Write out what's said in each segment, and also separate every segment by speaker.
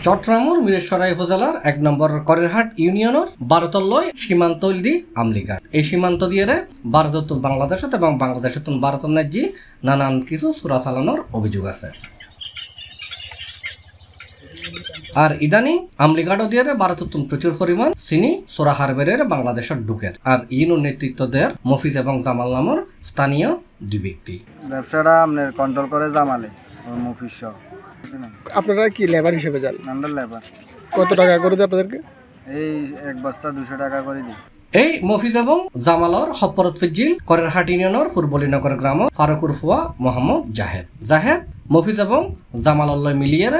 Speaker 1: চট্টগ্রামের মিরেশ্বরাই উপজেলার 1 নম্বর করেরহাট ইউনিয়নের বারতল্লয় সীমান্ত দি আমলিঘাট। এই সীমান্ত দিয়ে ভারত বাংলাদেশত এবং বাংলাদেশত ভারতের ন্যায্যে নানান কিছু চোরা চালানোর অভিযোগ আছে। আর ইদানিং আমলিঘাট দিয়ে ভারতত প্রচুর পরিমাণ চিনি চোরা হারবের বাংলাদেশের ঢুকের। আর ইউনোর নেতৃত্ব দেয় মফিজ এবং জামাল নামের স্থানীয় দুই ব্যক্তি।
Speaker 2: ব্যবসাটা আপনার কন্ট্রোল করে জামালে মফিজ সহ।
Speaker 3: আপনারা কি লেবার হিসেবে যান?
Speaker 2: আমরা লেবার।
Speaker 3: কত টাকা করে দেয় আপনাদেরকে?
Speaker 2: এই এক বস্তা 200 টাকা করে দিই।
Speaker 1: এই মফিজ এবং জামালর হপরত ফিজিল করেরহাট ইউনিয়নের ফুরবলীনগর গ্রাম ফারুকুর ফুয়া মোহাম্মদ জাহেদ মফিজ এবং জামালল্লয় মিলিয়ে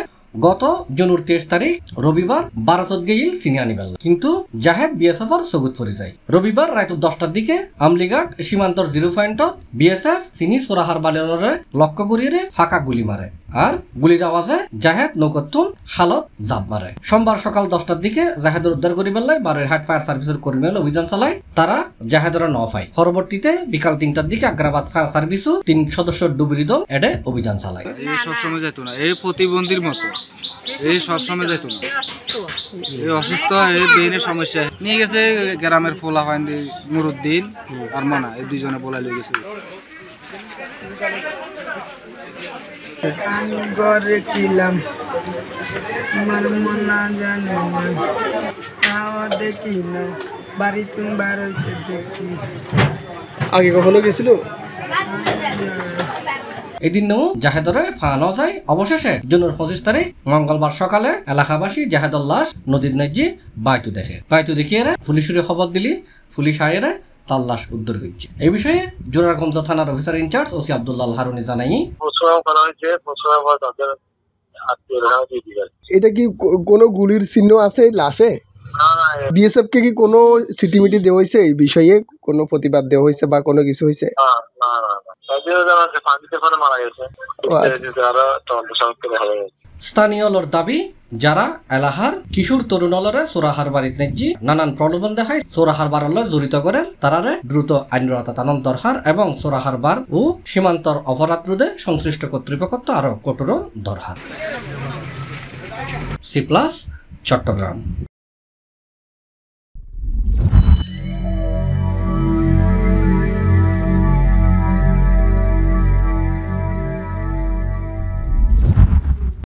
Speaker 1: গত জুনের 23 তারিখ রবিবার ভারতত গেইল চিনি আনিবেল, কিন্তু জাহেদ বিএসএফর সগুত পড়ে যায়। রবিবার রাত 10টার দিকে আমলিঘাট সীমান্তর 0 পয়েন্টত বিএসএফ চিনি চোরাহার বালিয়রে লক্ষ্য করিয়ে ফাঁকা গুলি মারে। আর গুলির আওয়াজে জাহেদ নৌকতুন হালত জাপ মারে। সোমবার সকাল 10টার দিকে জাহেদের উদ্ধার করি বেলায় বারেরহাট ফায়ার সার্ভিসের কর্মী অভিযান চালায়। তারা জাহেদের ন পায়। পরবর্তীতে বিকাল 3টার দিকে আগ্রাবাদ ফায়ার সার্ভিসও 3 সদস্যের ডুবুরি দল এডে অভিযান চালায়।
Speaker 2: এই সব সময় যেত না, এই প্রতিবন্ধীর মতো এই সব সময় যেত না, এই অসুস্থ এই ব্রেনের সমস্যা নিয়ে গেছে গ্রামের ফোলা হয় নুরুদ্দিন আর মানা, এই দুইজনে বলাই লয়ে গেছে।
Speaker 4: আমি ঘরে ছিলাম, আমার মনা জানে না, খাওয়া দেখি না, বাড়িতে বার হয়েছে দেখছি।
Speaker 3: আগে কখনো গেছিল?
Speaker 1: এদিনও জাহেদরে ফানো যায়। অবশেষে জুনের 25 তারিখ মঙ্গলবার সকালে এলাকাবাসী জাহেদর লাশ নদীর ন্যায্যে বাইতু দেখিয়ে পুলিশের খবর দিলি পুলিশ আয়েরা তার লাশ উদ্ধার করছে। এই বিষয়ে জোরারগঞ্জ থানার officer in charge OC Abdullah Haruni জানাই,
Speaker 3: এটা কি কোনো গুলির চিহ্ন আছে লাশে? বিএসএফ কে কি কোনো সিটিমিটি দেওয়া হয়েছে? এই বিষয়ে কোনো প্রতিবাদ দেওয়া হয়েছে বা কোনো কিছু হয়েছে?
Speaker 1: স্থানীয় লোর দাবি, যারা এলাহার কিশোর তরুণলরে চোরাহার বাড়িত নেজি নানান প্রলোভন দেখায় চোরাহার বারলে জড়িত করে তারারে দ্রুত আইনরতা তানন দরকার এবং চোরাহার বার ও সীমান্তর অপরাধ রোধে সংশ্লিষ্ট কর্তৃপক্ষ আরো কঠোর দরকার। সি+, চট্টগ্রাম।